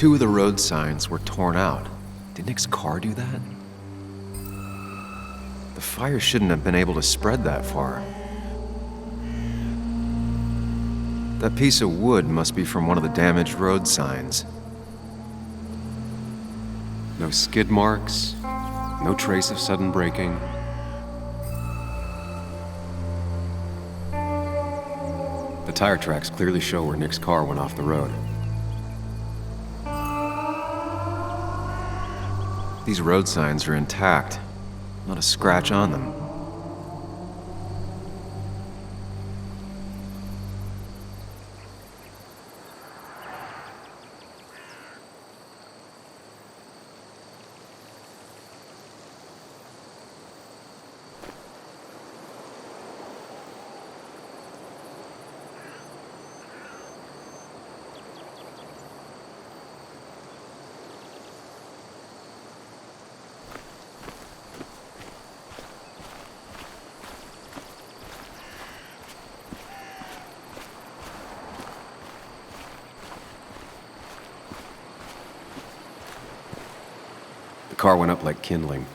2 of the road signs were torn out. Did Nick's car do that? The fire shouldn't have been able to spread that far. That piece of wood must be from one of the damaged road signs. No skid marks, no trace of sudden braking. The tire tracks clearly show where Nick's car went off the road. These road signs are intact, not a scratch on them. The car went up like kindling.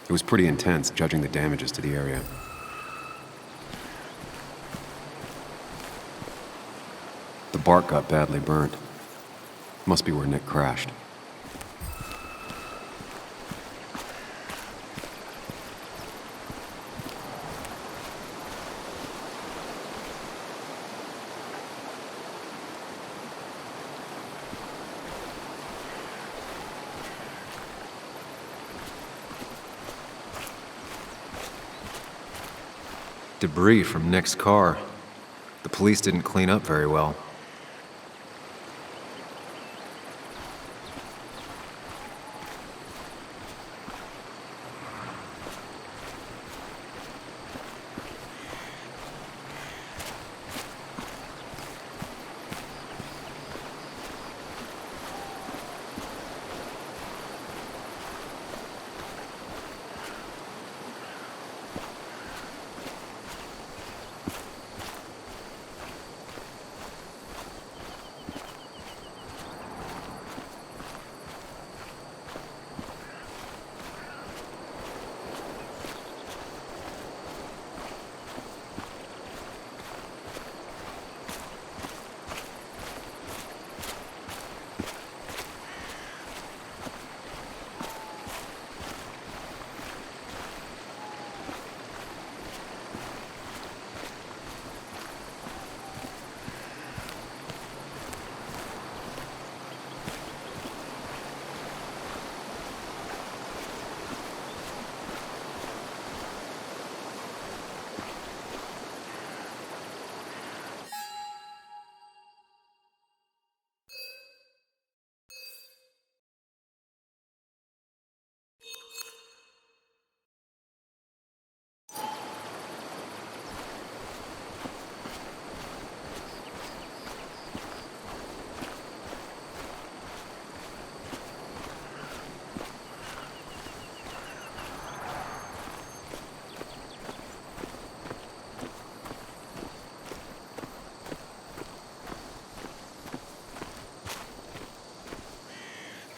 It was pretty intense, judging the damages to the area. The bark got badly burnt. Must be where Nick crashed. Debris from Nick's car. The police didn't clean up very well.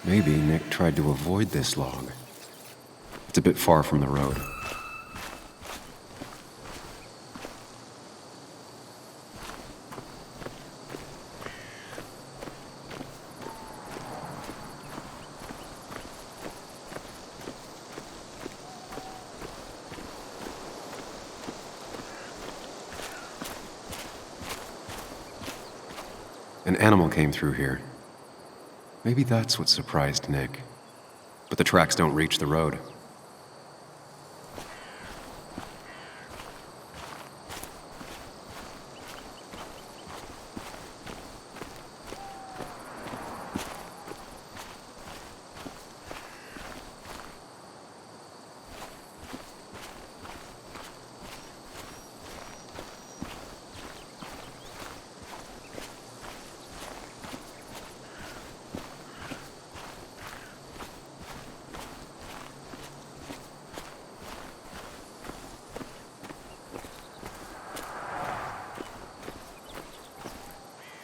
Maybe Nick tried to avoid this log. It's a bit far from the road. An animal came through here. Maybe that's what surprised Nick. But the tracks don't reach the road.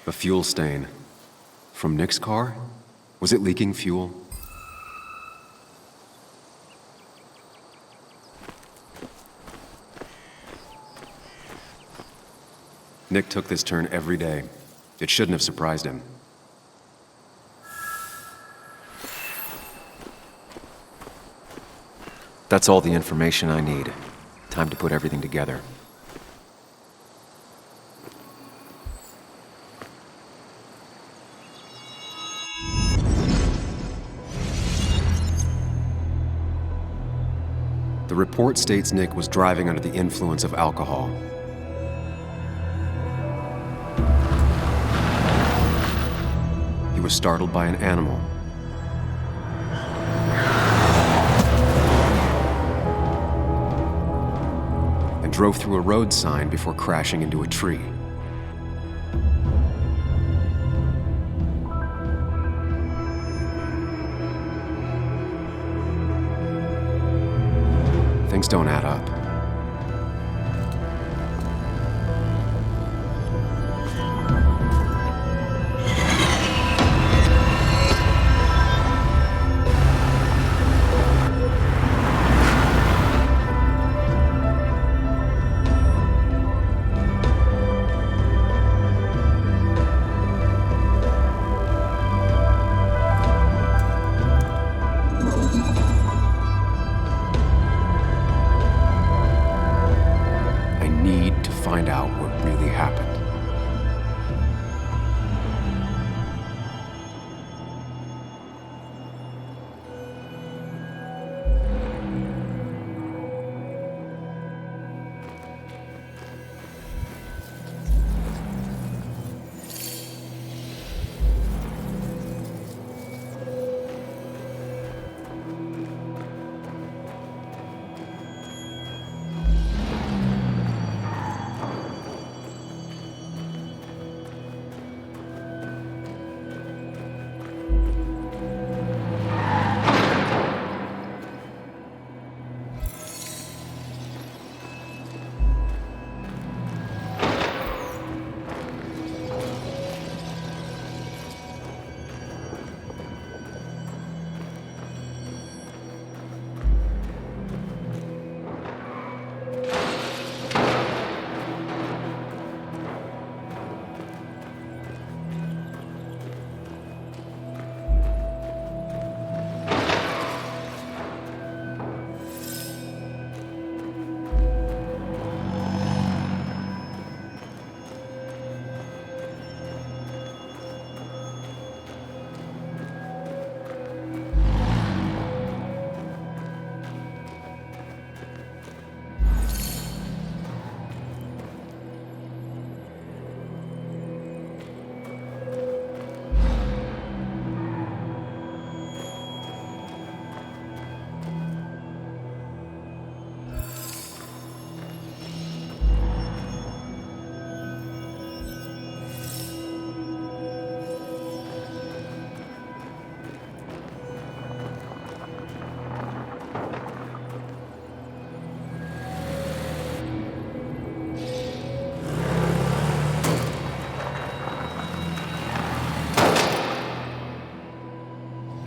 A fuel stain. From Nick's car? Was it leaking fuel? Nick took this turn every day. It shouldn't have surprised him. That's all the information I need. Time to put everything together. The report states Nick was driving under the influence of alcohol. He was startled by an animal. And drove through a road sign before crashing into a tree. Things don't add up. Find out what really happened.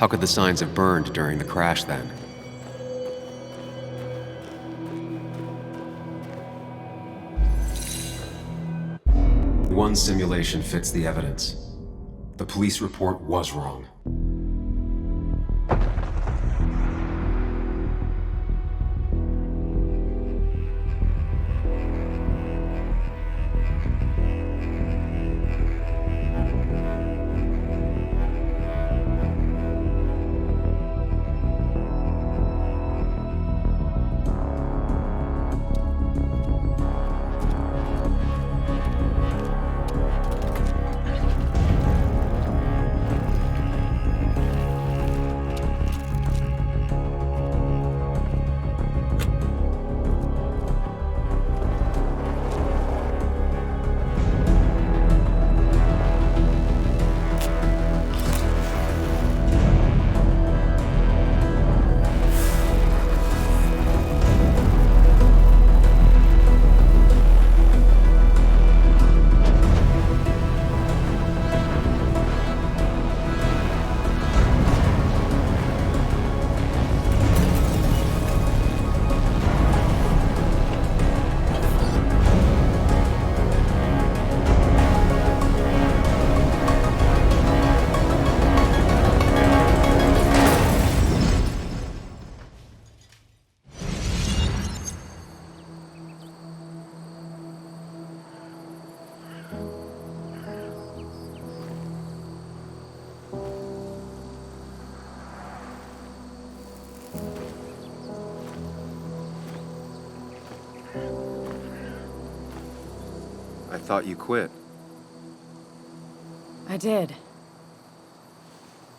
How could the signs have burned during the crash then? One simulation fits the evidence. The police report was wrong. thought you quit. I did.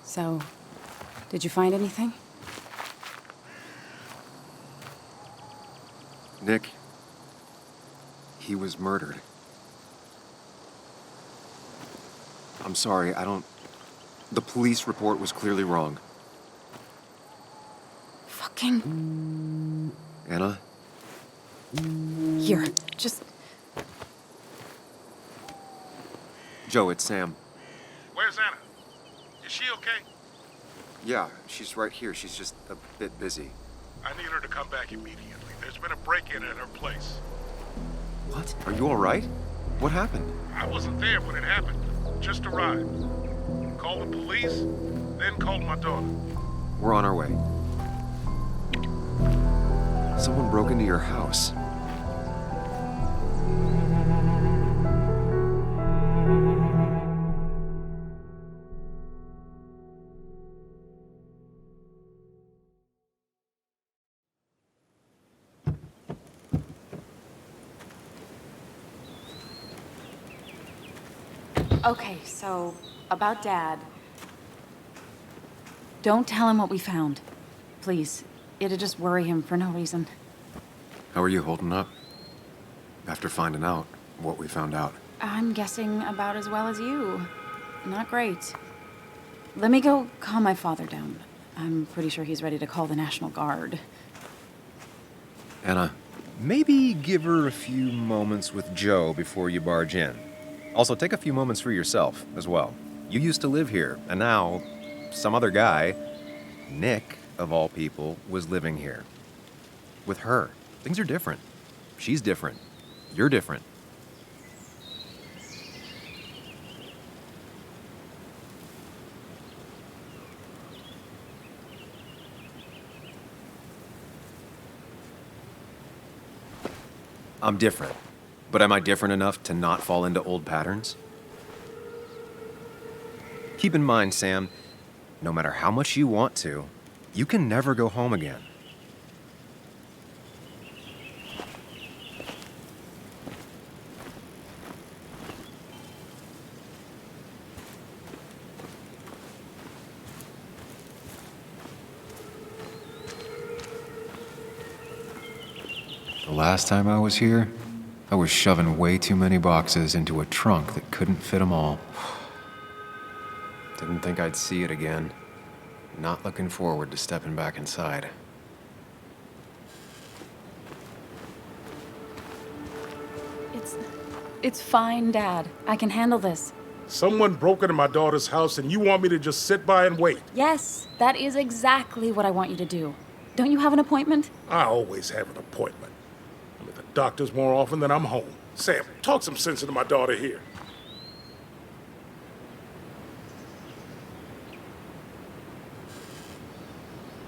So, did you find anything? Nick, he was murdered. I'm sorry, the police report was clearly wrong. Fucking... Anna? Here, just... Joe, it's Sam. Where's Anna? Is she okay? Yeah, she's right here. She's just a bit busy. I need her to come back immediately. There's been a break-in at her place. What? Are you all right? What happened? I wasn't there when it happened. Just arrived. Called the police, then called my daughter. We're on our way. Someone broke into your house. Okay, so, about Dad. Don't tell him what we found. Please. It'd just worry him for no reason. How are you holding up? After finding out what we found out. I'm guessing about as well as you. Not great. Let me go calm my father down. I'm pretty sure he's ready to call the National Guard. Anna. Maybe give her a few moments with Joe before you barge in. Also, take a few moments for yourself as well. You used to live here, and now some other guy, Nick, of all people, was living here. With her. Things are different. She's different. You're different. I'm different. But am I different enough to not fall into old patterns? Keep in mind, Sam, no matter how much you want to, you can never go home again. The last time I was here, I was shoving way too many boxes into a trunk that couldn't fit them all. Didn't think I'd see it again. Not looking forward to stepping back inside. It's fine, Dad. I can handle this. Someone broke into my daughter's house and you want me to just sit by and wait? Yes, that is exactly what I want you to do. Don't you have an appointment? I always have an appointment. I'm at the doctor's more often than I'm home. Sam, talk some sense into my daughter here.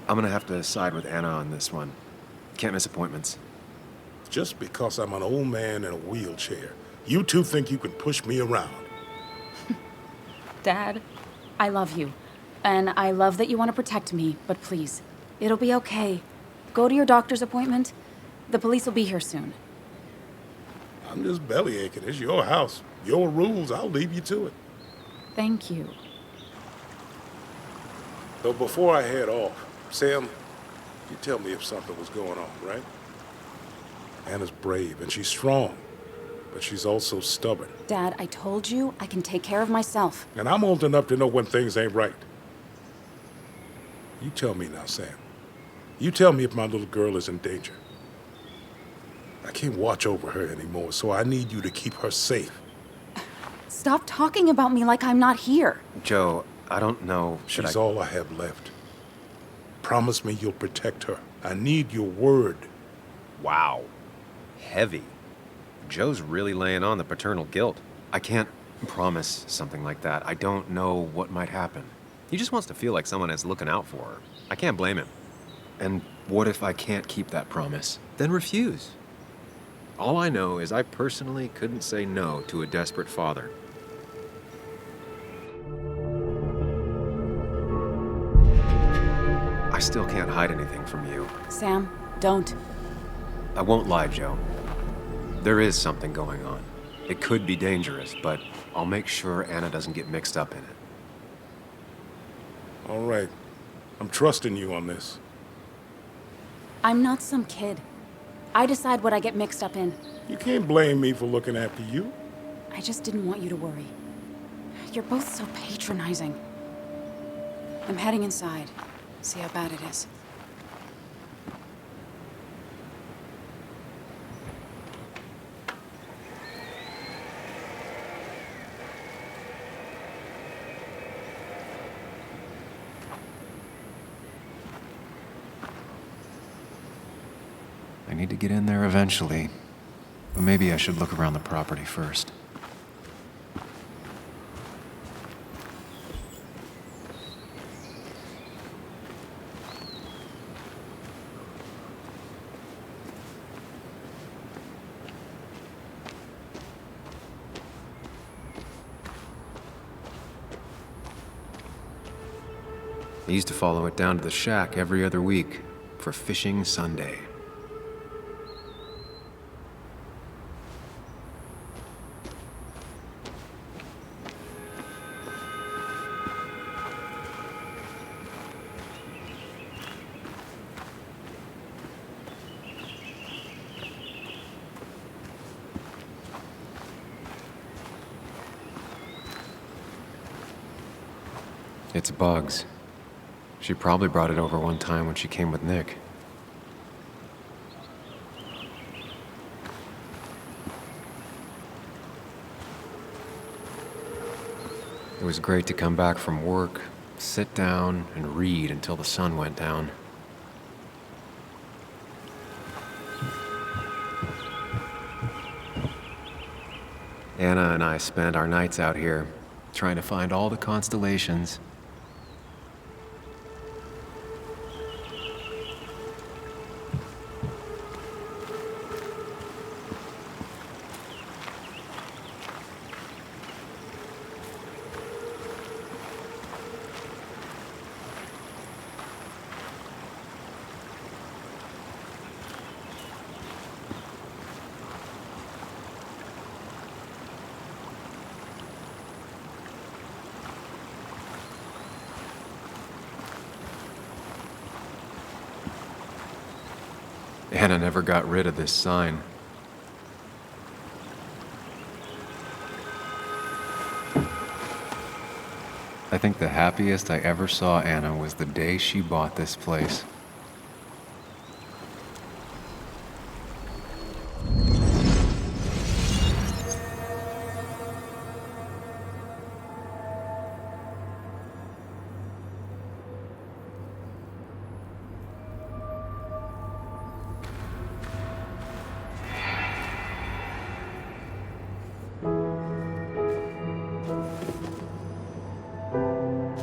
I'm gonna have to side with Anna on this one. Can't miss appointments. Just because I'm an old man in a wheelchair, you two think you can push me around. Dad, I love you. And I love that you want to protect me, but please, it'll be okay. Go to your doctor's appointment. The police will be here soon. I'm just belly aching. It's your house. Your rules. I'll leave you to it. Thank you. Though before I head off, Sam, you tell me if something was going on, right? Anna's brave and she's strong, but she's also stubborn. Dad, I told you I can take care of myself. And I'm old enough to know when things ain't right. You tell me now, Sam. You tell me if my little girl is in danger. I can't watch over her anymore, so I need you to keep her safe. Stop talking about me like I'm not here. Joe, I don't know. She's all I have left. Promise me you'll protect her. I need your word. Wow. Heavy. Joe's really laying on the paternal guilt. I can't promise something like that. I don't know what might happen. He just wants to feel like someone is looking out for her. I can't blame him. And what if I can't keep that promise? Then refuse. All I know is I personally couldn't say no to a desperate father. I still can't hide anything from you. Sam, don't. I won't lie, Joe. There is something going on. It could be dangerous, but I'll make sure Anna doesn't get mixed up in it. All right. I'm trusting you on this. I'm not some kid. I decide what I get mixed up in. You can't blame me for looking after you. I just didn't want you to worry. You're both so patronizing. I'm heading inside. See how bad it is. I need to get in there eventually, but maybe I should look around the property first. I used to follow it down to the shack every other week for Fishing Sunday. It's Bugs. She probably brought it over one time when she came with Nick. It was great to come back from work, sit down, and read until the sun went down. Anna and I spent our nights out here, trying to find all the constellations. Anna never got rid of this sign. I think the happiest I ever saw Anna was the day she bought this place.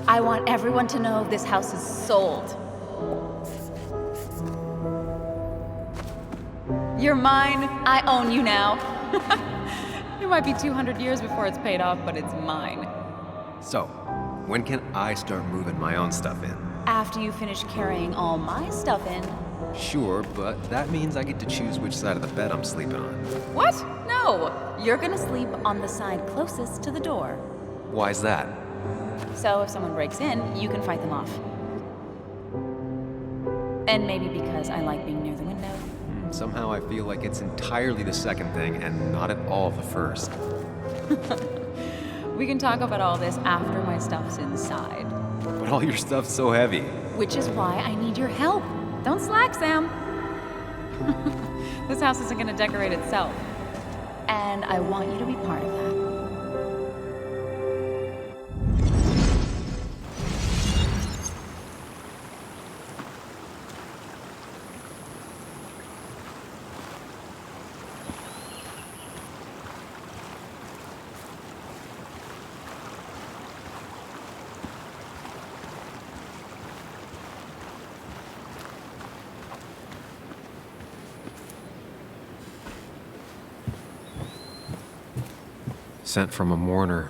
I want everyone to know this house is sold. You're mine. I own you now. It might be 200 years before it's paid off, but it's mine. So, when can I start moving my own stuff in? After you finish carrying all my stuff in. Sure, but that means I get to choose which side of the bed I'm sleeping on. What? No. You're gonna sleep on the side closest to the door. Why's that? So if someone breaks in, you can fight them off. And maybe because I like being near the window. Somehow I feel like it's entirely the second thing and not at all the first. We can talk about all this after my stuff's inside. But all your stuff's so heavy. Which is why I need your help. Don't slack, Sam. This house isn't gonna decorate itself. And I want you to be part of that. Sent from a mourner.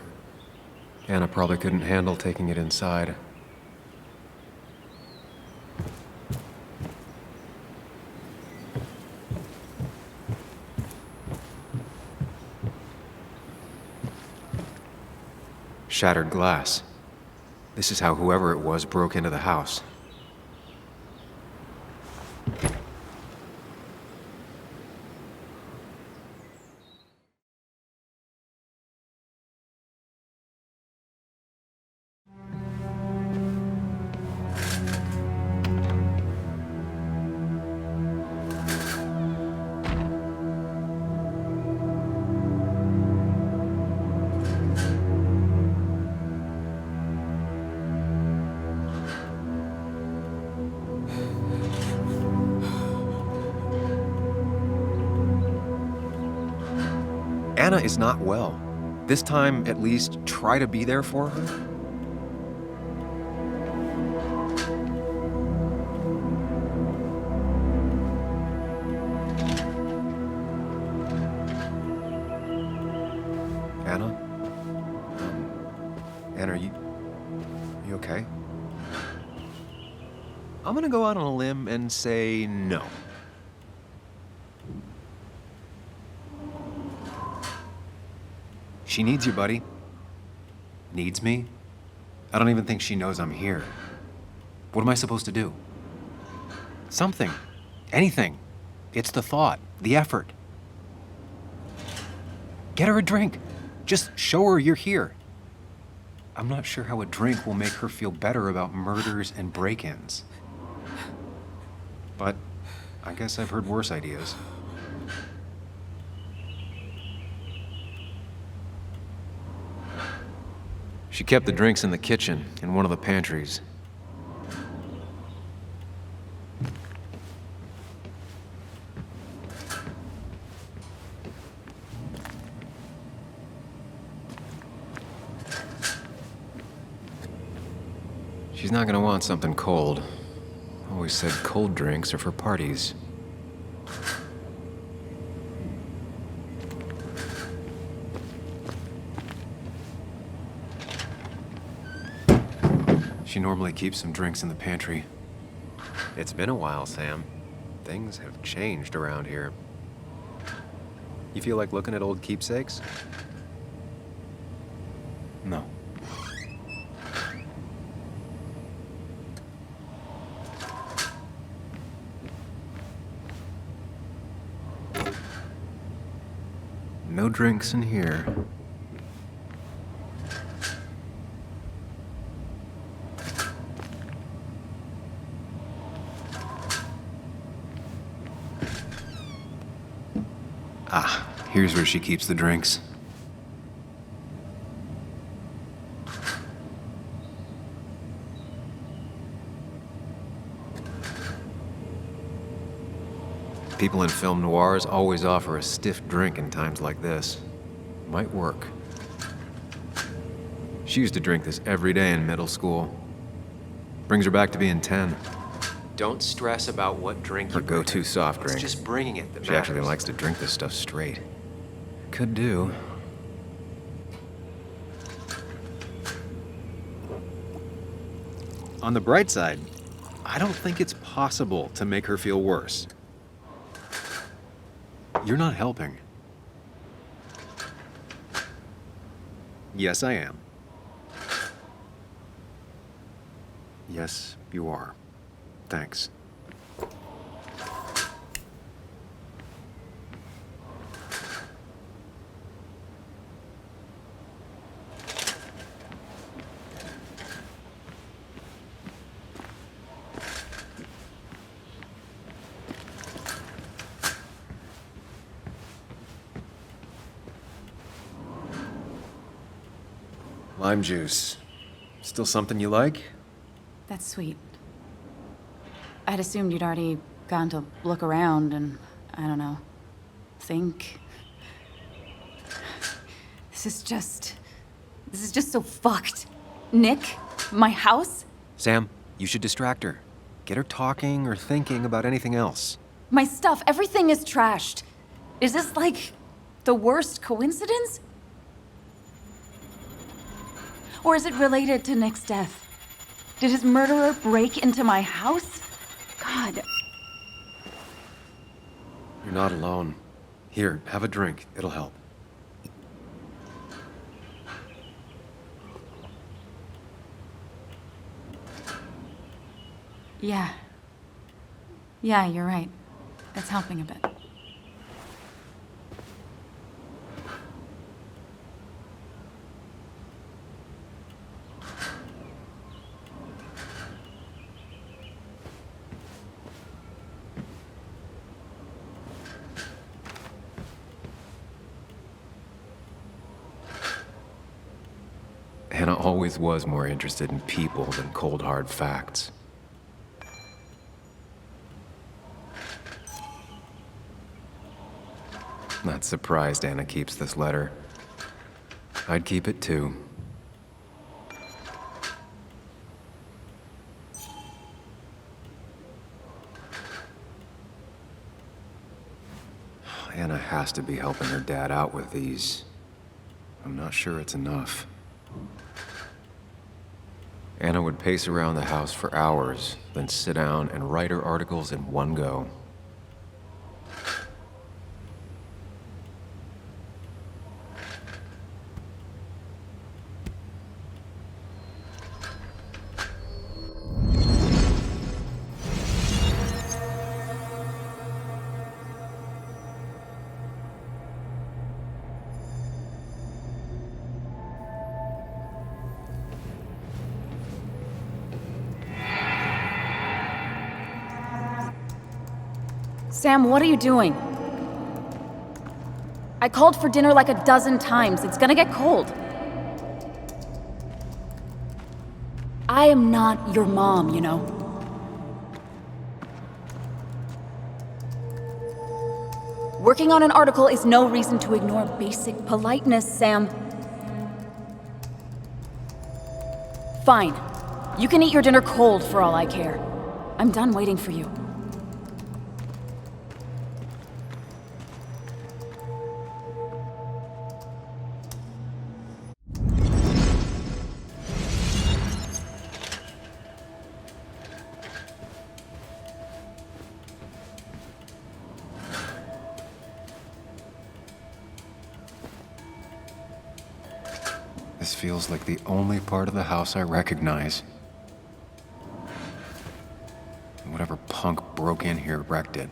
Anna probably couldn't handle taking it inside. Shattered glass. This is how whoever it was broke into the house. Anna is not well. This time, at least, try to be there for her. Anna? Anna, are you okay? I'm gonna go out on a limb and say no. She needs you, buddy. Needs me? I don't even think she knows I'm here. What am I supposed to do? Something. Anything. It's the thought, the effort. Get her a drink. Just show her you're here. I'm not sure how a drink will make her feel better about murders and break-ins. But I guess I've heard worse ideas. She kept the drinks in the kitchen, in one of the pantries. She's not gonna want something cold. Always said cold drinks are for parties. She normally keeps some drinks in the pantry. It's been a while, Sam. Things have changed around here. You feel like looking at old keepsakes? No. No drinks in here. Ah, here's where she keeps the drinks. People in film noirs always offer a stiff drink in times like this. Might work. She used to drink this every day in middle school. Brings her back to being 10. Don't stress about what drink Her you bring. go-to soft drink. It's just bringing it that She actually matters. likes to drink this stuff straight. Could do. On the bright side, I don't think it's possible to make her feel worse. You're not helping. Yes, I am. Yes, you are. Thanks. Lime juice. Still something you like? That's sweet. I'd assumed you'd already gone to look around and, I don't know, think. This is just so fucked. Nick, my house, Sam, you should distract her. Get her talking or thinking about anything else. my stuff, everything is trashed. Is this like the worst coincidence? Or is it related to Nick's death? Did his murderer break into my house? God. You're not alone. Here, have a drink. It'll help. Yeah. Yeah, you're right. It's helping a bit. Anna always was more interested in people than cold, hard facts. Not surprised Anna keeps this letter. I'd keep it too. Anna has to be helping her dad out with these. I'm not sure it's enough. Anna would pace around the house for hours, then sit down and write her articles in one go. Sam, what are you doing? I called for dinner like a dozen times. It's gonna get cold. I am not your mom, you know. Working on an article is no reason to ignore basic politeness, Sam. Fine. You can eat your dinner cold for all I care. I'm done waiting for you. This feels like the only part of the house I recognize. Whatever punk broke in here wrecked it.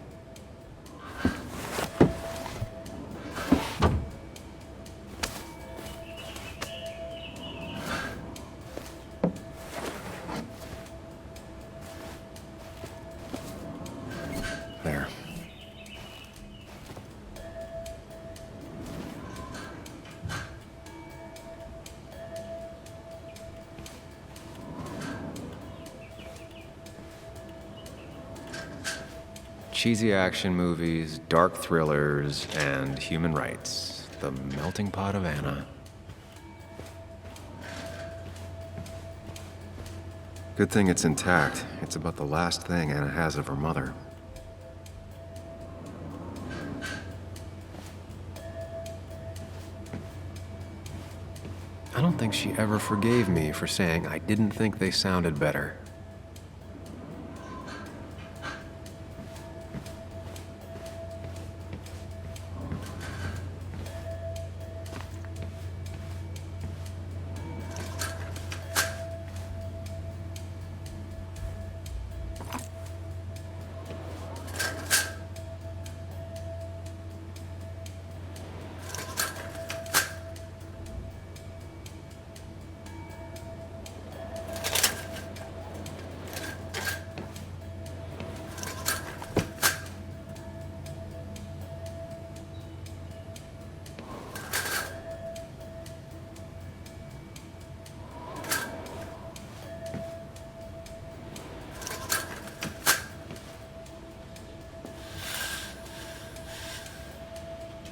There. Cheesy action movies, dark thrillers, and human rights. The melting pot of Anna. Good thing it's intact. It's about the last thing Anna has of her mother. I don't think she ever forgave me for saying I didn't think they sounded better.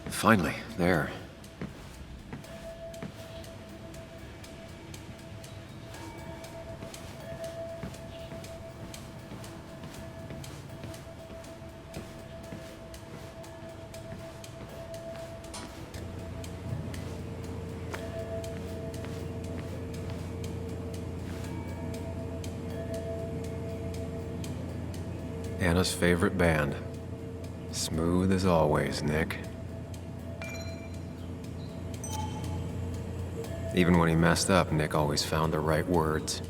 Finally, there. Anna's favorite band. Smooth as always, Nick. Even when he messed up, Nick always found the right words.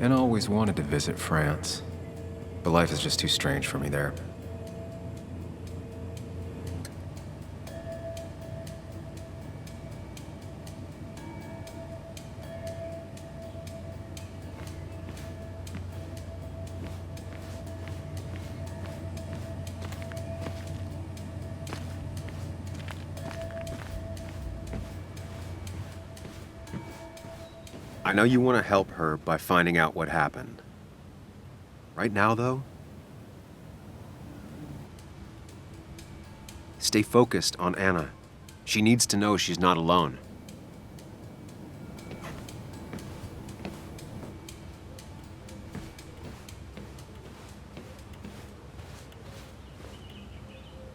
And always wanted to visit France. But life is just too strange for me there. I know you want to help her by finding out what happened. Right now, though, stay focused on Anna. She needs to know she's not alone.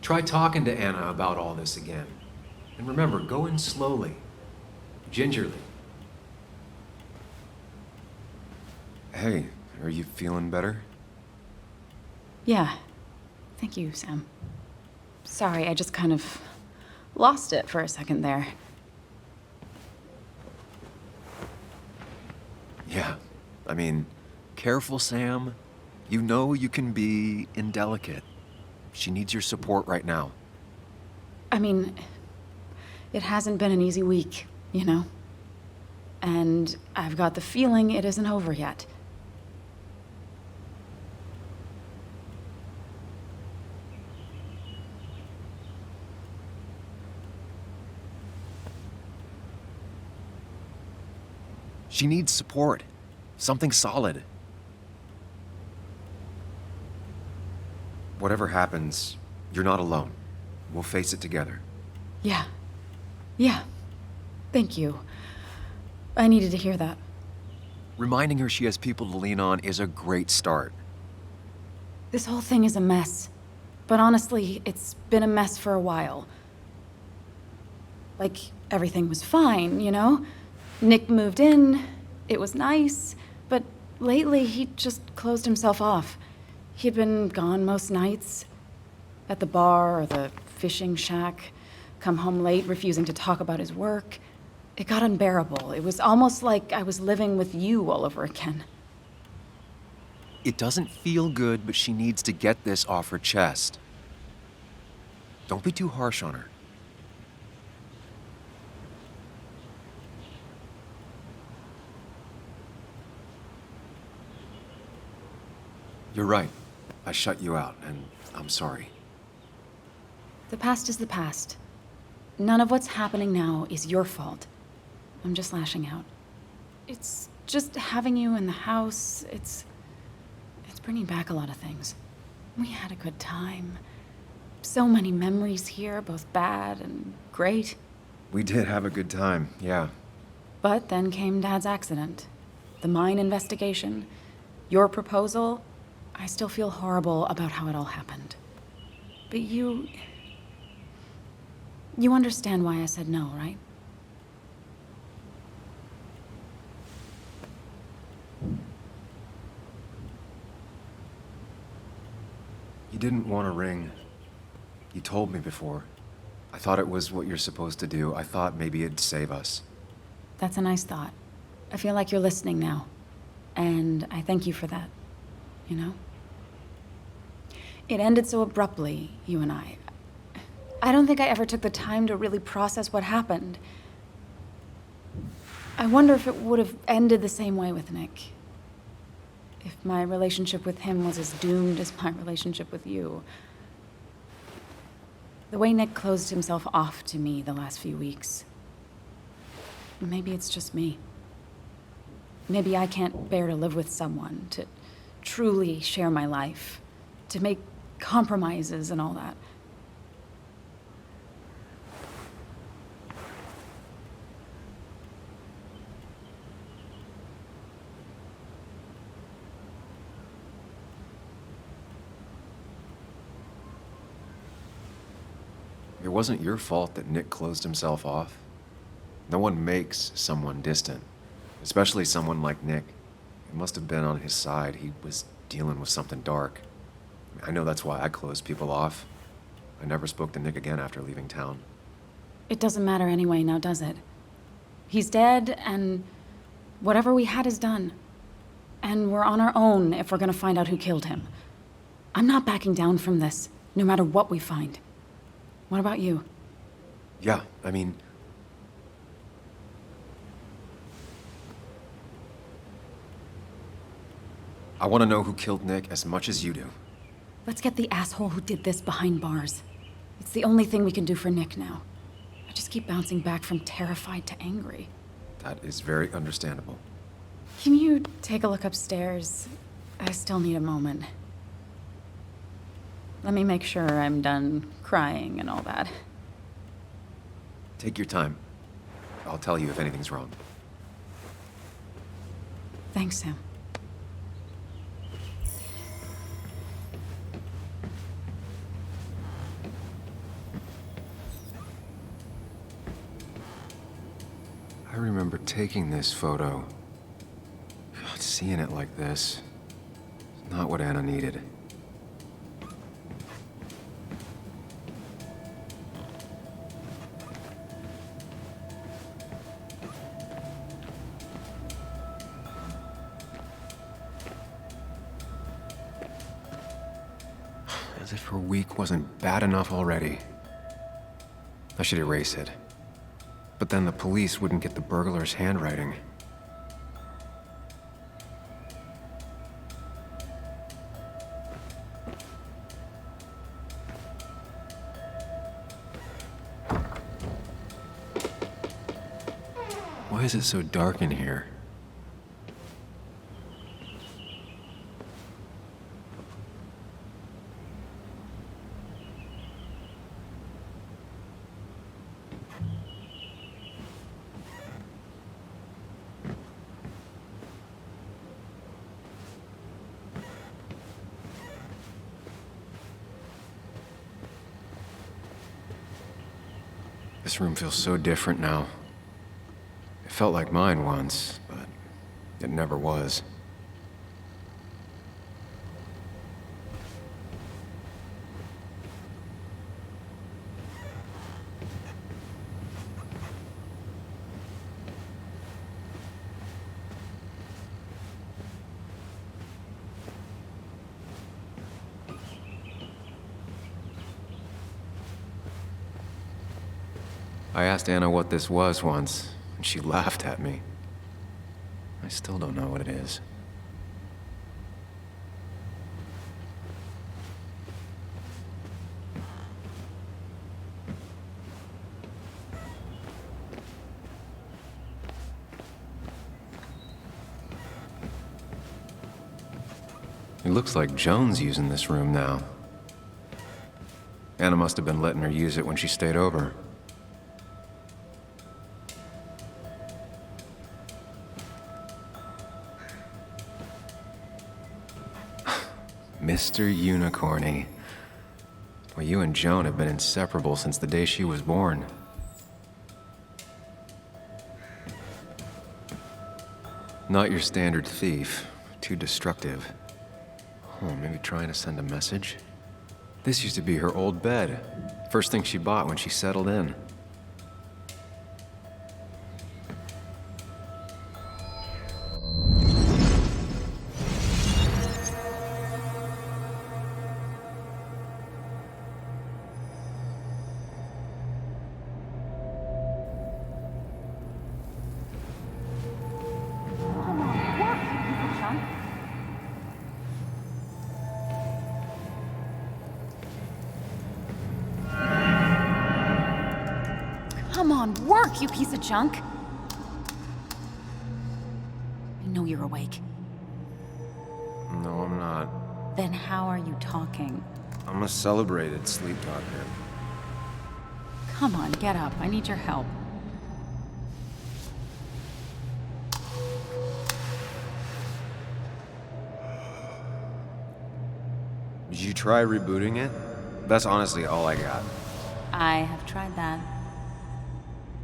Try talking to Anna about all this again. And remember, go in slowly, gingerly. Hey, are you feeling better? Yeah. Thank you, Sam. Sorry, I just kind of lost it for a second there. Yeah, I mean, careful, Sam. You know you can be indelicate. She needs your support right now. I mean, it hasn't been an easy week, you know? And I've got the feeling it isn't over yet. She needs support. Something solid. Whatever happens, you're not alone. We'll face it together. Yeah. Yeah. Thank you. I needed to hear that. Reminding her she has people to lean on is a great start. This whole thing is a mess. But honestly, it's been a mess for a while. Like, everything was fine, you know? Nick moved in, it was nice, but lately he just closed himself off. He'd been gone most nights, at the bar or the fishing shack, come home late, refusing to talk about his work. It got unbearable. It was almost like I was living with you all over again. It doesn't feel good, but she needs to get this off her chest. Don't be too harsh on her. You're right. I shut you out, and I'm sorry. The past is the past. None of what's happening now is your fault. I'm just lashing out. It's just having you in the house, it's bringing back a lot of things. We had a good time. So many memories here, both bad and great. We did have a good time, yeah. But then came Dad's accident. The mine investigation. Your proposal. I still feel horrible about how it all happened. But you understand why I said no, right? You didn't want a ring. You told me before. I thought it was what you're supposed to do. I thought maybe it'd save us. That's a nice thought. I feel like you're listening now. And I thank you for that. You know? It ended so abruptly, you and I. I don't think I ever took the time to really process what happened. I wonder if it would have ended the same way with Nick. If my relationship with him was as doomed as my relationship with you. The way Nick closed himself off to me the last few weeks. Maybe it's just me. Maybe I can't bear to live with someone, to truly share my life, to make compromises and all that. It wasn't your fault that Nick closed himself off. No one makes someone distant, especially someone like Nick. It must have been on his side. He was dealing with something dark. I know that's why I closed people off. I never spoke to Nick again after leaving town. It doesn't matter anyway, now does it? He's dead, and whatever we had is done. and we're on our own if we're gonna find out who killed him. I'm not backing down from this, no matter what we find. What about you? Yeah, I mean... I want to know who killed Nick as much as you do. Let's get the asshole who did this behind bars. It's the only thing we can do for Nick now. I just keep bouncing back from terrified to angry. That is very understandable. Can you take a look upstairs? I still need a moment. Let me make sure I'm done crying and all that. Take your time. I'll tell you if anything's wrong. Thanks, Sam. I remember taking this photo. God, seeing it like this. It's not what Anna needed. As if her week wasn't bad enough already. I should erase it. But then the police wouldn't get the burglar's handwriting. Why is it so dark in here? This room feels so different now. It felt like mine once, but it never was. I asked Anna what this was once, and she laughed at me. I still don't know what it is. It looks like Joan's using this room now. Anna must have been letting her use it when she stayed over. Mr. Unicorny. Well, you and Joan have been inseparable since the day she was born. Not your standard thief. Too destructive. Oh, maybe trying to send a message? This used to be her old bed. First thing she bought when she settled in. Come on, work, you piece of junk! I know you're awake. No, I'm not. Then how are you talking? I'm a celebrated sleep doctor. Come on, get up. I need your help. Did you try rebooting it? That's honestly all I got. I have tried that.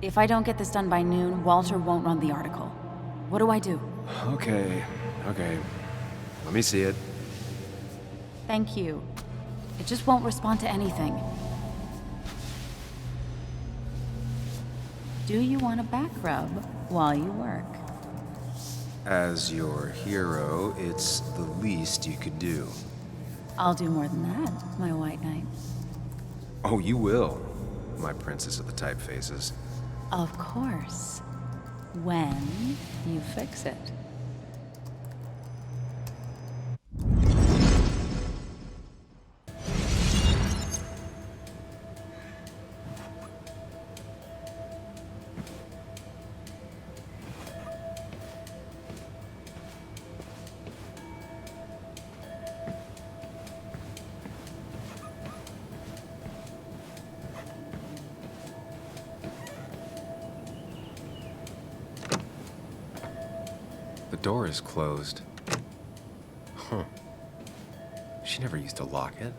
If I don't get this done by noon, Walter won't run the article. What do I do? Okay. Let me see it. Thank you. It just won't respond to anything. Do you want a back rub while you work? As your hero, it's the least you could do. I'll do more than that, my white knight. Oh, you will, my princess of the typefaces. Of course. When you fix it. The door is closed. Huh. She never used to lock it.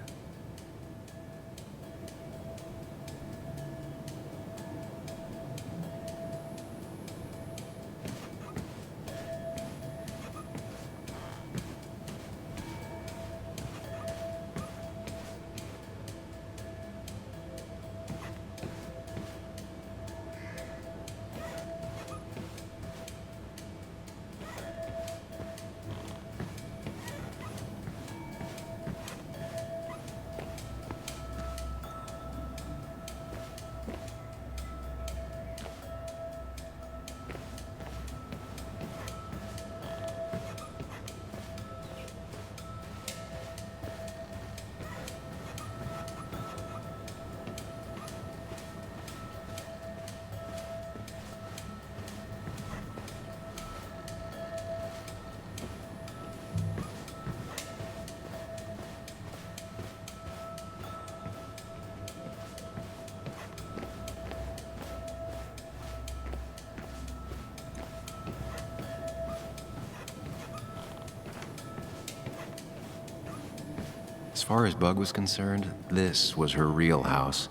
As far as Bug was concerned, this was her real house.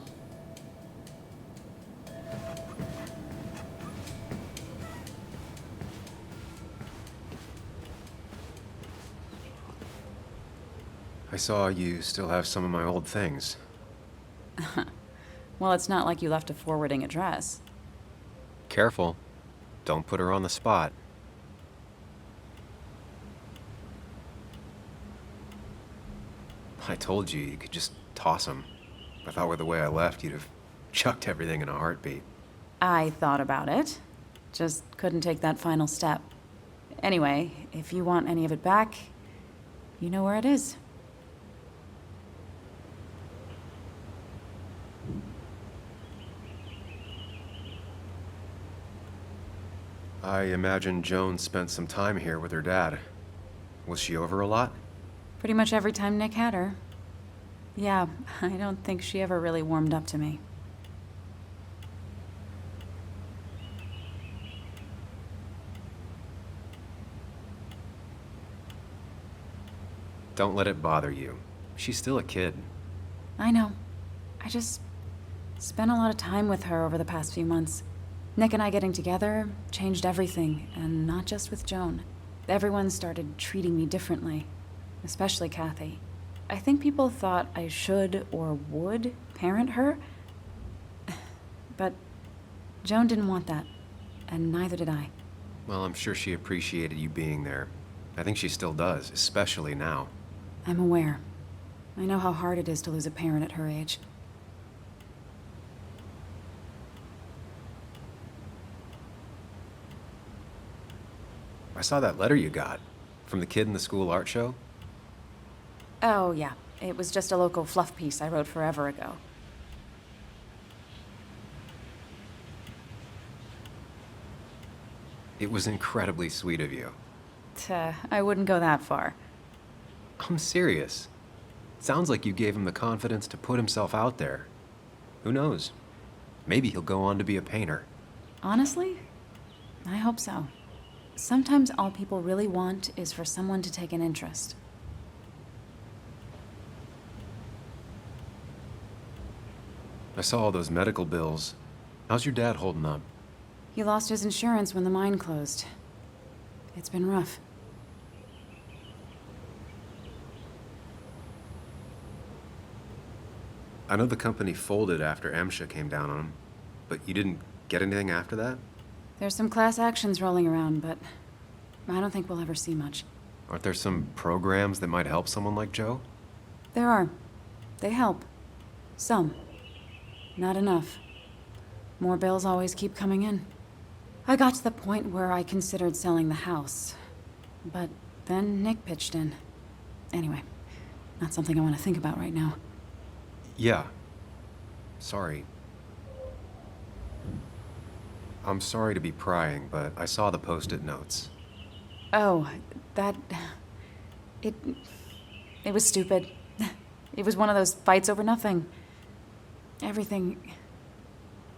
I saw you still have some of my old things. Well, it's not like you left a forwarding address. Careful. Don't put her on the spot. I told you could just toss them. If I thought with the way I left, you'd have chucked everything in a heartbeat. I thought about it. Just couldn't take that final step. Anyway, if you want any of it back, you know where it is. I imagine Joan spent some time here with her dad. Was she over a lot? Pretty much every time Nick had her. Yeah, I don't think she ever really warmed up to me. Don't let it bother you. She's still a kid. I know. I just spent a lot of time with her over the past few months. Nick and I getting together changed everything, and not just with Joan. Everyone started treating me differently, especially Kathy. I think people thought I should or would parent her, but Joan didn't want that, and neither did I. Well, I'm sure she appreciated you being there. I think she still does, especially now. I'm aware. I know how hard it is to lose a parent at her age. I saw that letter you got from the kid in the school art show. Oh, yeah. It was just a local fluff piece I wrote forever ago. It was incredibly sweet of you. I wouldn't go that far. I'm serious. Sounds like you gave him the confidence to put himself out there. Who knows? Maybe he'll go on to be a painter. Honestly, I hope so. Sometimes all people really want is for someone to take an interest. I saw all those medical bills. How's your dad holding up? He lost his insurance when the mine closed. It's been rough. I know the company folded after MSHA came down on him, but you didn't get anything after that? There's some class actions rolling around, but I don't think we'll ever see much. Aren't there some programs that might help someone like Joe? There are. They help. Some. Not enough. More bills always keep coming in. I got to the point where I considered selling the house. But then Nick pitched in. Anyway, not something I want to think about right now. Yeah. Sorry. I'm sorry to be prying, but I saw the post-it notes. Oh, that... It was stupid. It was one of those fights over nothing. Everything...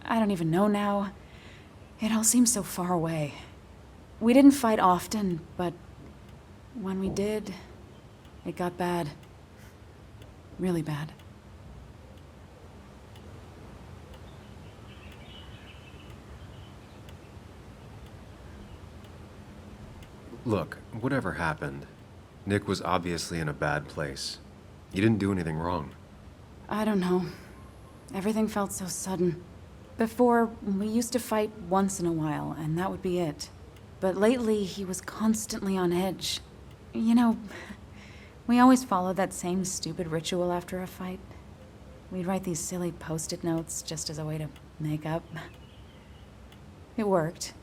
I don't even know now. It all seems so far away. We didn't fight often, but when we did, it got bad. Really bad. Look, whatever happened, Nick was obviously in a bad place. You didn't do anything wrong. I don't know. Everything felt so sudden. Before, we used to fight once in a while, and that would be it. But lately, he was constantly on edge. You know, we always followed that same stupid ritual after a fight. We'd write these silly post-it notes just as a way to make up. It worked.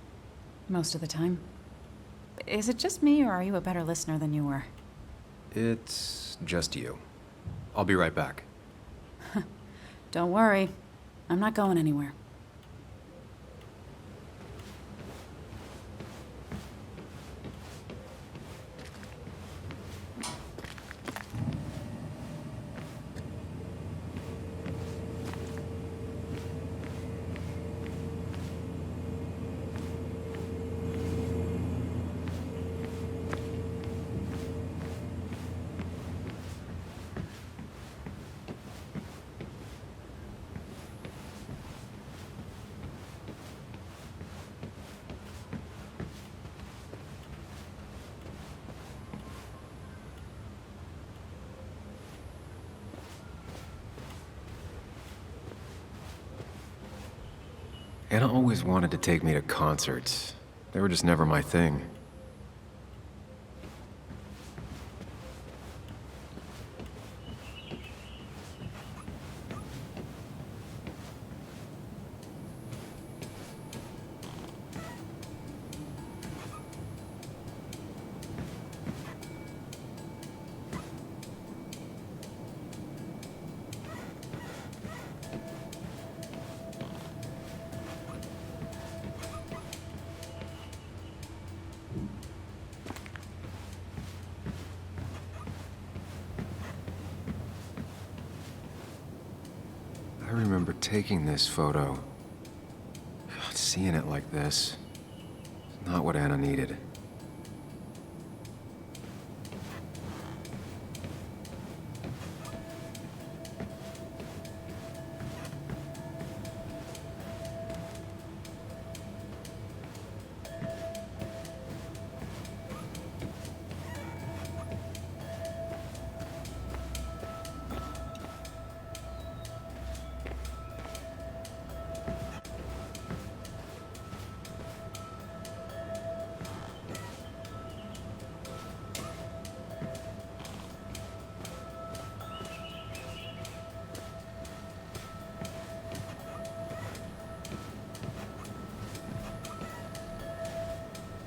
Most of the time. Is it just me, or are you a better listener than you were? It's just you. I'll be right back. Don't worry. I'm not going anywhere. Anna always wanted to take me to concerts. They were just never my thing. I remember taking this photo. God, seeing it like this. Not what Anna needed.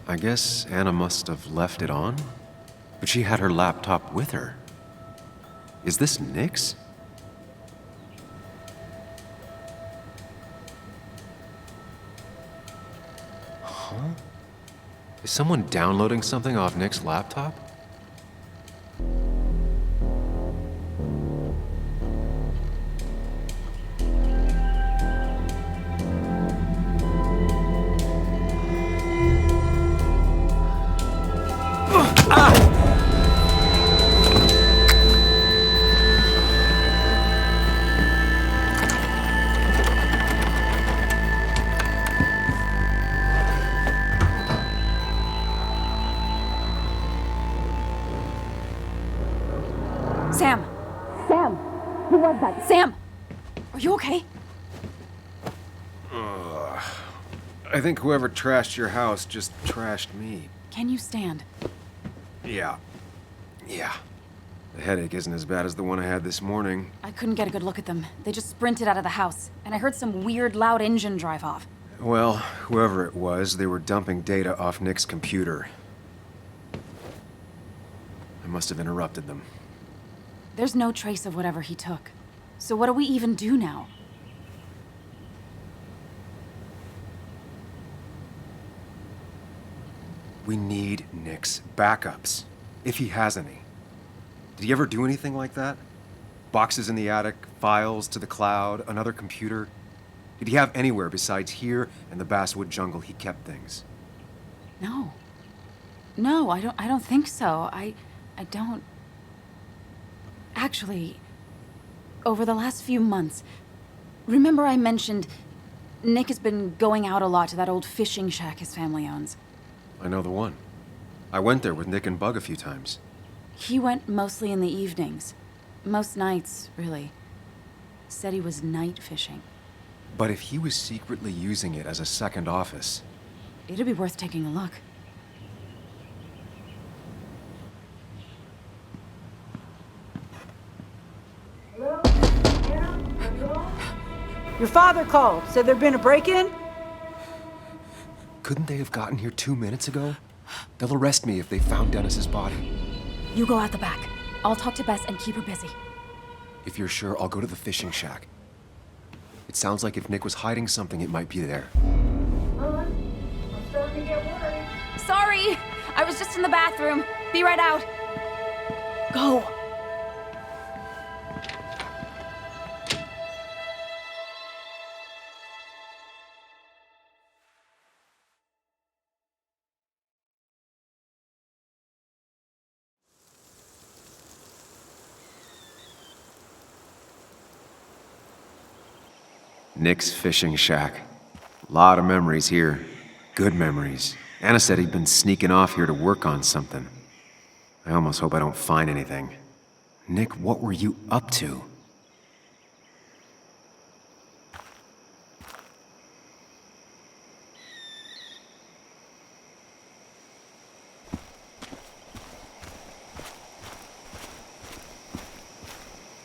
I guess Anna must have left it on, but she had her laptop with her. Is this Nick's? Huh? Is someone downloading something off Nick's laptop? Sam! Sam! Who was that? Sam! Are you okay? I think whoever trashed your house just trashed me. Can you stand? Yeah. The headache isn't as bad as the one I had this morning. I couldn't get a good look at them. They just sprinted out of the house, and I heard some weird, loud engine drive off. Well, whoever it was, they were dumping data off Nick's computer. I must have interrupted them. There's no trace of whatever he took. So what do we even do now? We need Nick's backups, if he has any. Did he ever do anything like that? Boxes in the attic, files to the cloud, another computer? Did he have anywhere besides here and the Basswood jungle he kept things? No. No, I don't think so. I don't... Actually, over the last few months, remember I mentioned Nick has been going out a lot to that old fishing shack his family owns. I know the one. I went there with Nick and Bug a few times. He went mostly in the evenings. Most nights, really. Said he was night fishing. But if he was secretly using it as a second office... It'd be worth taking a look. Your father called. Said there'd been a break-in? Couldn't they have gotten here 2 minutes ago? They'll arrest me if they found Dennis's body. You go out the back. I'll talk to Bess and keep her busy. If you're sure, I'll go to the fishing shack. It sounds like if Nick was hiding something, it might be there. I'm starting to get worried. Sorry! I was just in the bathroom. Be right out. Go. Nick's fishing shack. Lot of memories here. Good memories. Anna said he'd been sneaking off here to work on something. I almost hope I don't find anything. Nick, what were you up to?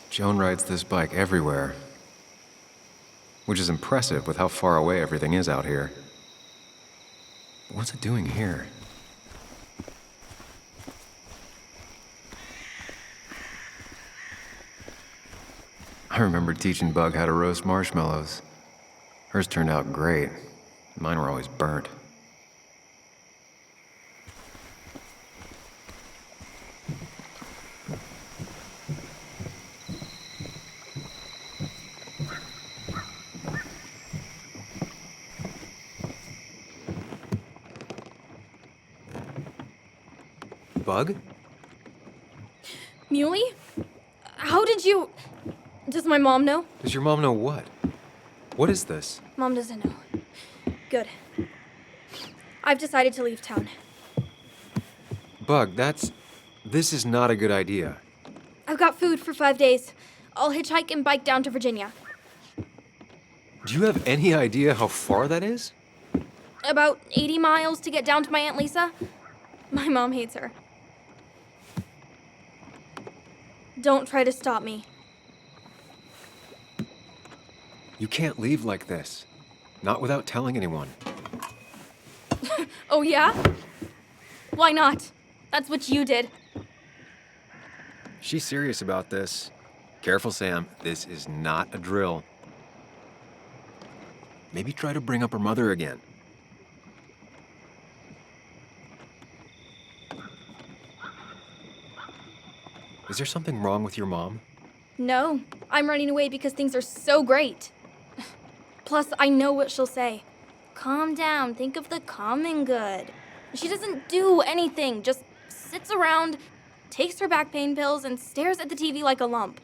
Joan rides this bike everywhere. Which is impressive with how far away everything is out here. But what's it doing here? I remember teaching Bug how to roast marshmallows. Hers turned out great. Mine were always burnt. Bug? Muley? How did you... Does my mom know? Does your mom know what? What is this? Mom doesn't know. Good. I've decided to leave town. Bug, this is not a good idea. I've got food for 5 days. I'll hitchhike and bike down to Virginia. Do you have any idea how far that is? About 80 miles to get down to my Aunt Lisa. My mom hates her. Don't try to stop me. You can't leave like this. Not without telling anyone. Oh, yeah? Why not? That's what you did. She's serious about this. Careful, Sam. This is not a drill. Maybe try to bring up her mother again. Is there something wrong with your mom? No, I'm running away because things are so great. Plus, I know what she'll say. Calm down, think of the common good. She doesn't do anything, just sits around, takes her back pain pills, and stares at the TV like a lump.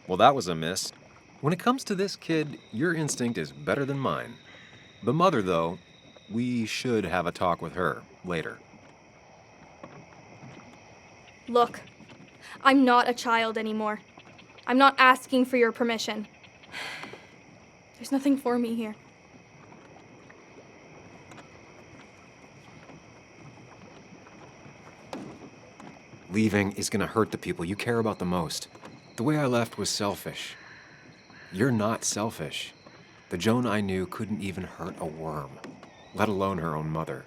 Well, that was a miss. When it comes to this kid, your instinct is better than mine. The mother, though, we should have a talk with her later. Look, I'm not a child anymore. I'm not asking for your permission. There's nothing for me here. Leaving is gonna hurt the people you care about the most. The way I left was selfish. You're not selfish. The Joan I knew couldn't even hurt a worm, let alone her own mother.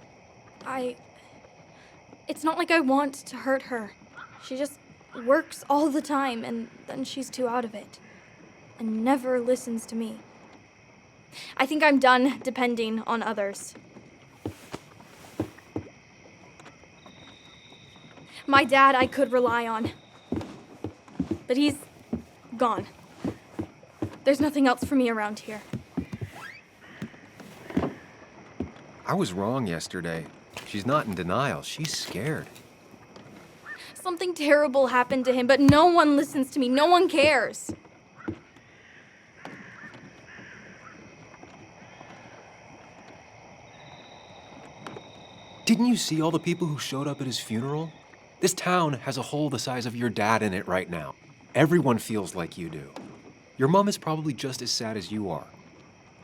It's not like I want to hurt her. She just works all the time, and then she's too out of it. And never listens to me. I think I'm done depending on others. My dad I could rely on. But he's gone. There's nothing else for me around here. I was wrong yesterday. She's not in denial. She's scared. Something terrible happened to him, but no one listens to me. No one cares. Didn't you see all the people who showed up at his funeral? This town has a hole the size of your dad in it right now. Everyone feels like you do. Your mom is probably just as sad as you are.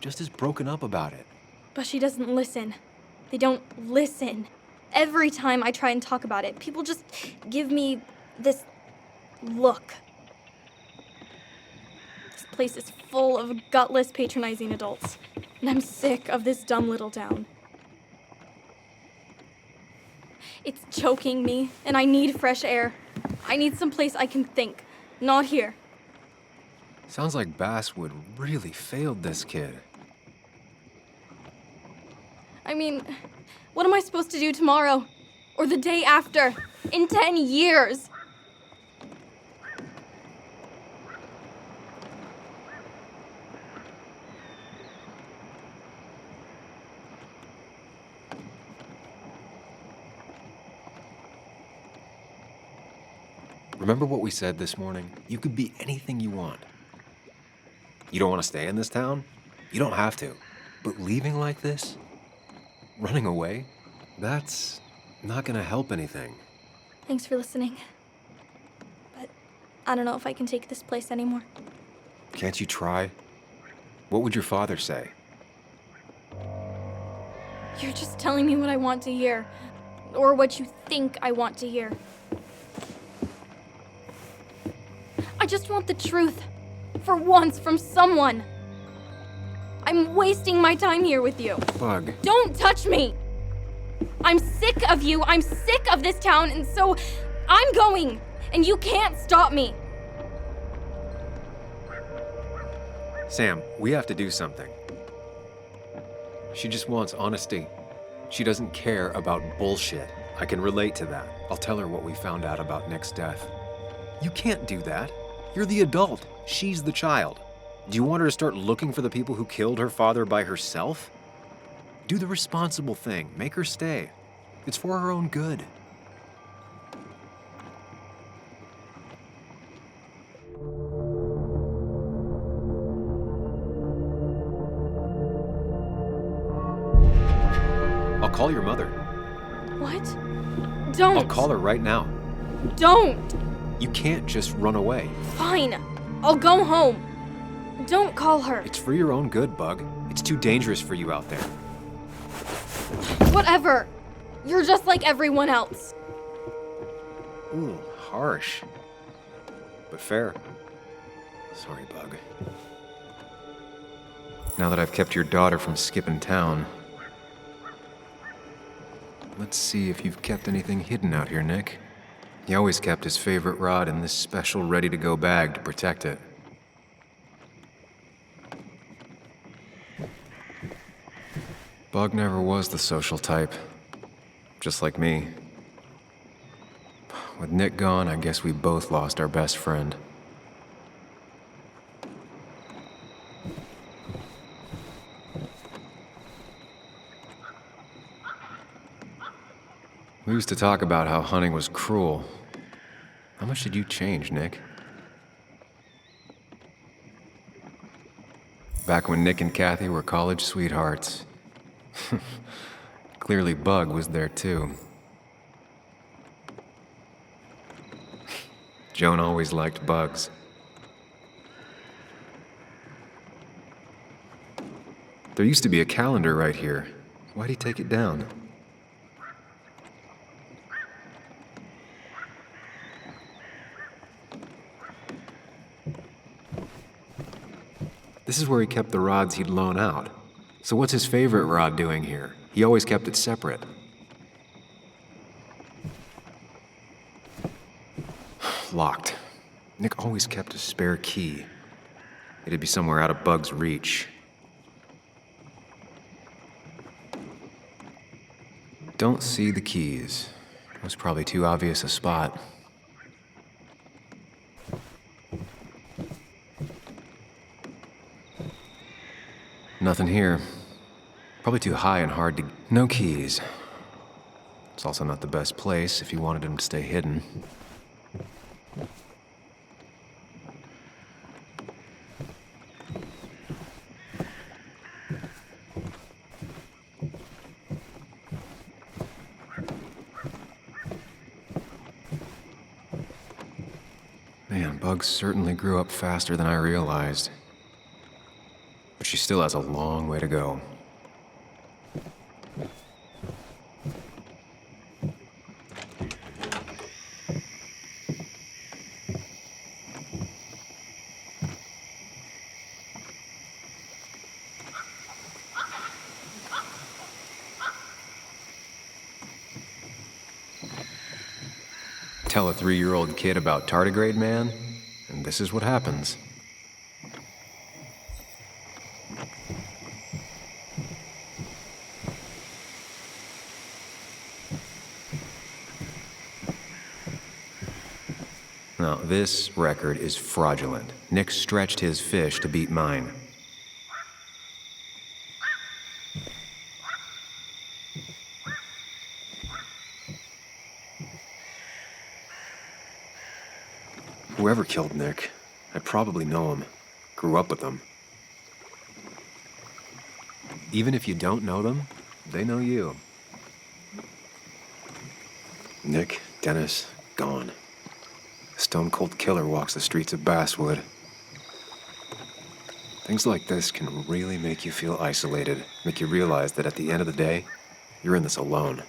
Just as broken up about it. But she doesn't listen. They don't listen. Every time I try and talk about it, people just give me this look. This place is full of gutless, patronizing adults, and I'm sick of this dumb little town. It's choking me, and I need fresh air. I need someplace I can think, not here. Sounds like Basswood really failed this kid. I mean, what am I supposed to do tomorrow? Or the day after? In 10 years? Remember what we said this morning? You could be anything you want. You don't want to stay in this town? You don't have to. But leaving like this? Running away? That's not gonna help anything. Thanks for listening. But I don't know if I can take this place anymore. Can't you try? What would your father say? You're just telling me what I want to hear. Or what you think I want to hear. I just want the truth. For once, from someone. I'm wasting my time here with you. Bug. Don't touch me! I'm sick of you, I'm sick of this town, and so I'm going, and you can't stop me. Sam, we have to do something. She just wants honesty. She doesn't care about bullshit. I can relate to that. I'll tell her what we found out about Nick's death. You can't do that. You're the adult. She's the child. Do you want her to start looking for the people who killed her father by herself? Do the responsible thing. Make her stay. It's for her own good. I'll call your mother. What? Don't! I'll call her right now. Don't! You can't just run away. Fine. I'll go home. Don't call her. It's for your own good, Bug. It's too dangerous for you out there. Whatever. You're just like everyone else. Ooh, harsh. But fair. Sorry, Bug. Now that I've kept your daughter from skipping town, let's see if you've kept anything hidden out here, Nick. He always kept his favorite rod in this special ready-to-go bag to protect it. Bug never was the social type. Just like me. With Nick gone, I guess we both lost our best friend. We used to talk about how hunting was cruel. How much did you change, Nick? Back when Nick and Kathy were college sweethearts. Clearly Bug was there too. Joan always liked bugs. There used to be a calendar right here. Why'd he take it down? This is where he kept the rods he'd loan out. So what's his favorite rod doing here? He always kept it separate. Locked. Nick always kept a spare key. It'd be somewhere out of Bug's reach. Don't see the keys. It was probably too obvious a spot. Nothing here. Probably too high and hard to... No keys. It's also not the best place if you wanted him to stay hidden. Man, Bug certainly grew up faster than I realized. But she still has a long way to go. Tell a 3-year-old kid about tardigrade man, and this is what happens. Now, this record is fraudulent. Nick stretched his fish to beat mine. Whoever killed Nick, I probably know him. Grew up with them. Even if you don't know them, they know you. Nick, Dennis, gone. A stone-cold killer walks the streets of Basswood. Things like this can really make you feel isolated, make you realize that at the end of the day, you're in this alone.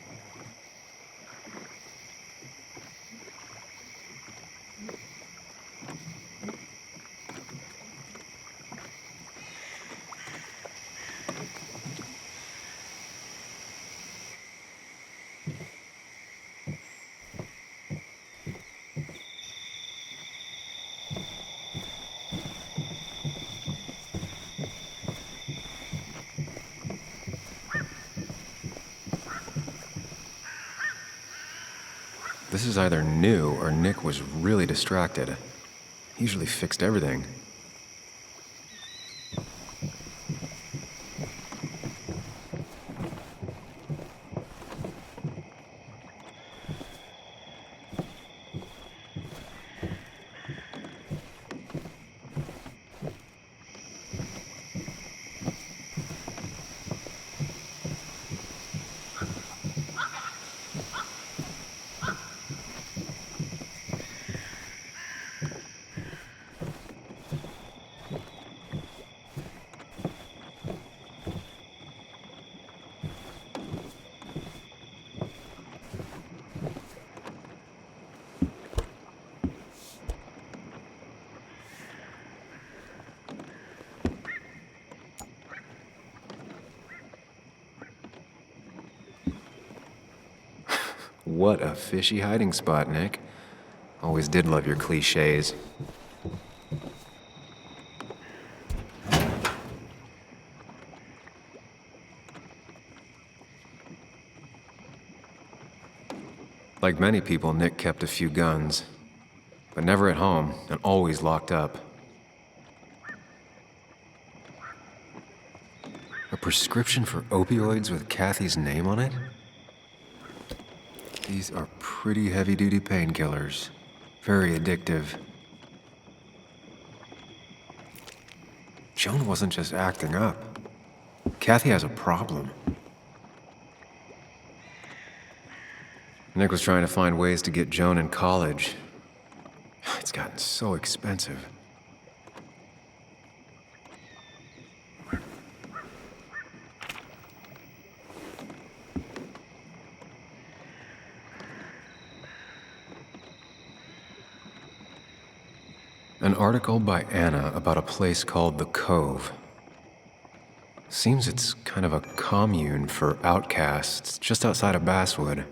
This is either new or Nick was really distracted. He usually fixed everything. What a fishy hiding spot, Nick. Always did love your cliches. Like many people, Nick kept a few guns, but never at home and always locked up. A prescription for opioids with Kathy's name on it? These are pretty heavy-duty painkillers. Very addictive. Joan wasn't just acting up. Kathy has a problem. Nick was trying to find ways to get Joan in college. It's gotten so expensive. An article by Anna about a place called the Cove. Seems it's kind of a commune for outcasts just outside of Basswood.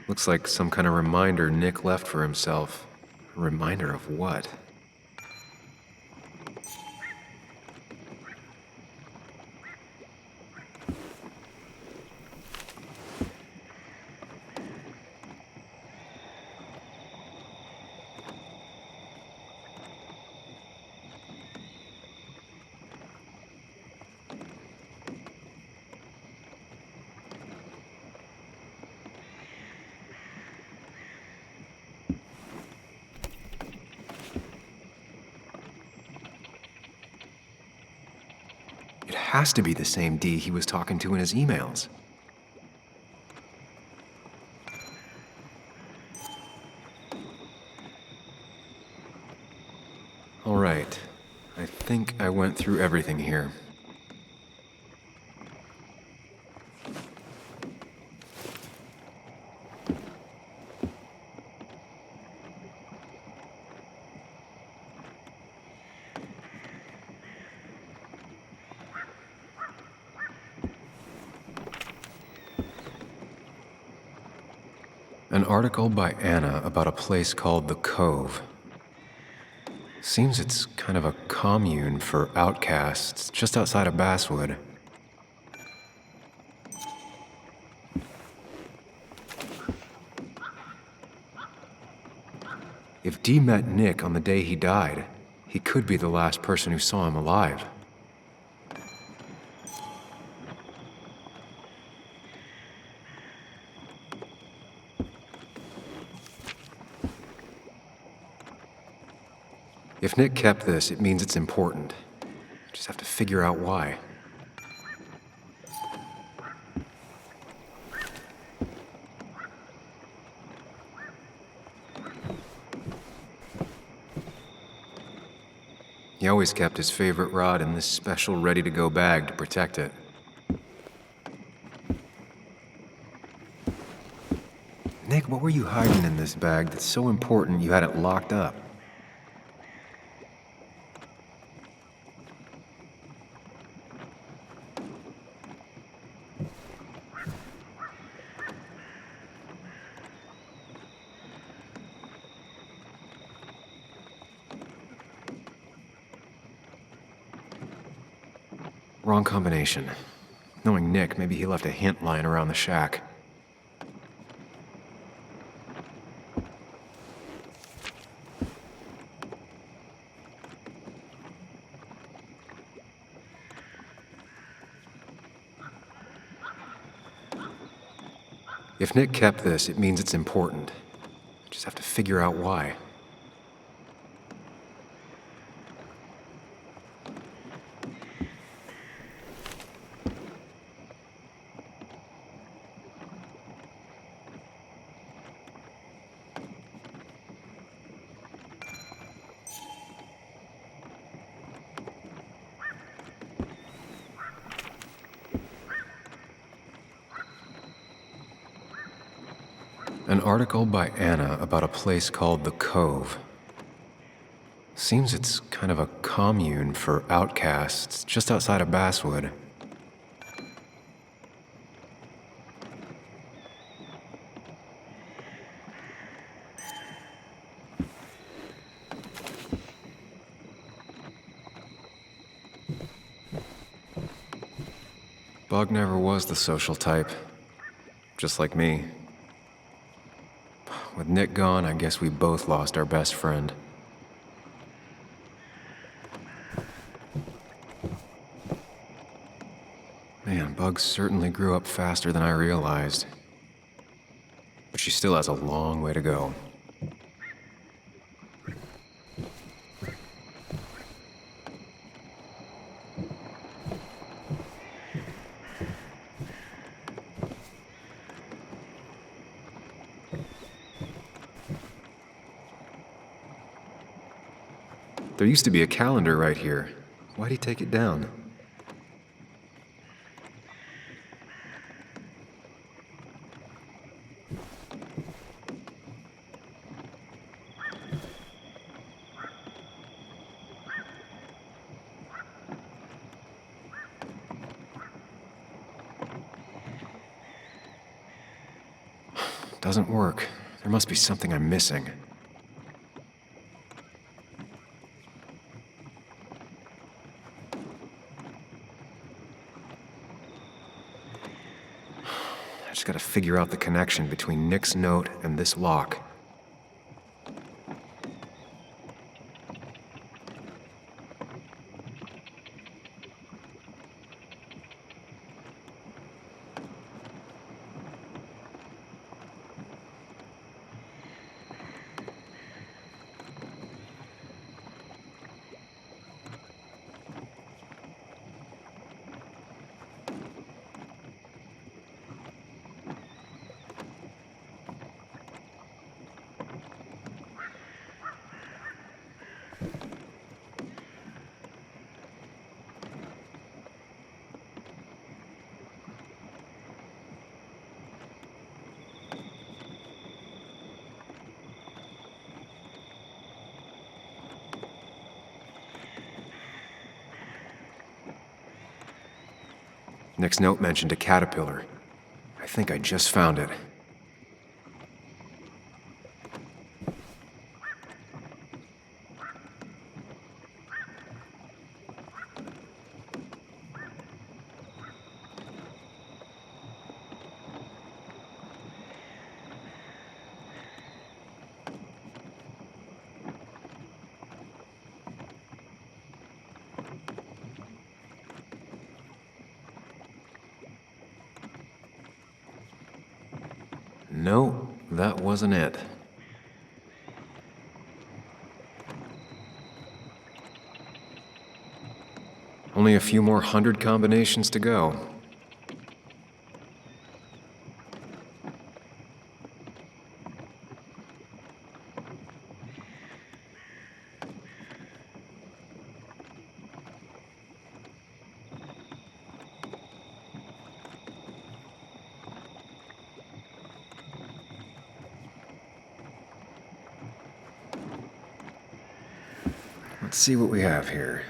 Looks like some kind of reminder Nick left for himself. A reminder of what? It has to be the same D he was talking to in his emails. All right. I think I went through everything here. An article by Anna about a place called the Cove. Seems it's kind of a commune for outcasts just outside of Basswood. If Dee met Nick on the day he died, he could be the last person who saw him alive. If Nick kept this, it means it's important. Just have to figure out why. He always kept his favorite rod in this special ready-to-go bag to protect it. Nick, what were you hiding in this bag that's so important you had it locked up? Wrong combination. Knowing Nick, maybe he left a hint lying around the shack. If Nick kept this, it means it's important. Just have to figure out why. An article by Anna about a place called the Cove. Seems it's kind of a commune for outcasts just outside of Basswood. Bug never was the social type. Just like me. With Nick gone, I guess we both lost our best friend. Man, Bug certainly grew up faster than I realized. But she still has a long way to go. There used to be a calendar right here. Why'd he take it down? Doesn't work. There must be something I'm missing. I just gotta figure out the connection between Nick's note and this lock. Nick's note mentioned a caterpillar. I think I just found it. No, that wasn't it. Only a few more 100 combinations to go. Let's see what we have here.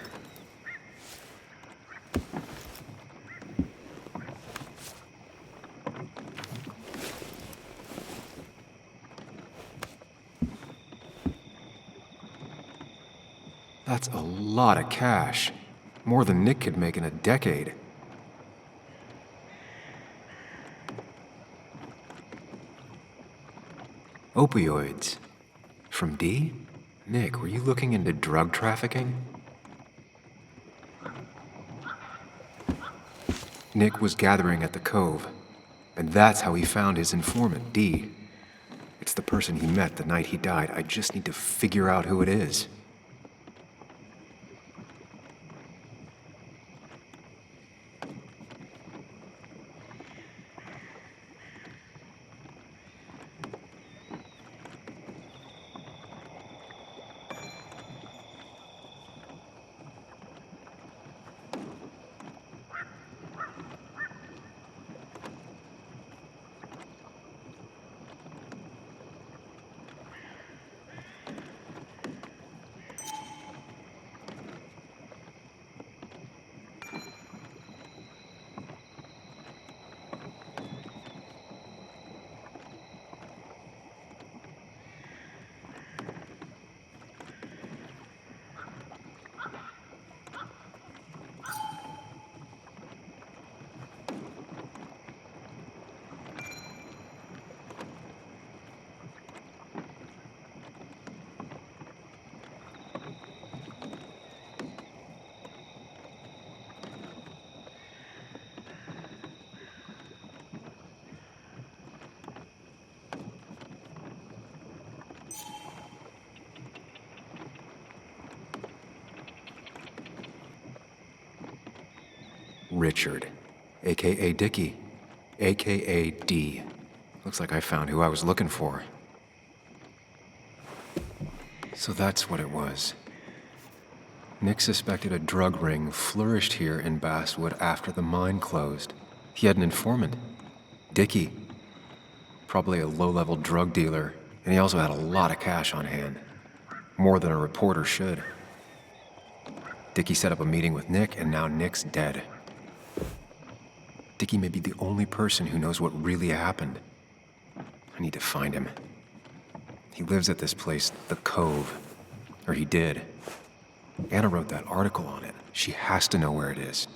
That's a lot of cash. More than Nick could make in a decade. Opioids. From D? Nick, were you looking into drug trafficking? Nick was gathering at the Cove, and that's how he found his informant, D. It's the person he met the night he died. I just need to figure out who it is. Richard, a.k.a. Dickie, a.k.a. D. Looks like I found who I was looking for. So that's what it was. Nick suspected a drug ring flourished here in Basswood after the mine closed. He had an informant, Dickie. Probably a low-level drug dealer, and he also had a lot of cash on hand. More than a reporter should. Dickie set up a meeting with Nick, and now Nick's dead. Dickie may be the only person who knows what really happened. I need to find him. He lives at this place, The Cove. Or he did. Anna wrote that article on it. She has to know where it is.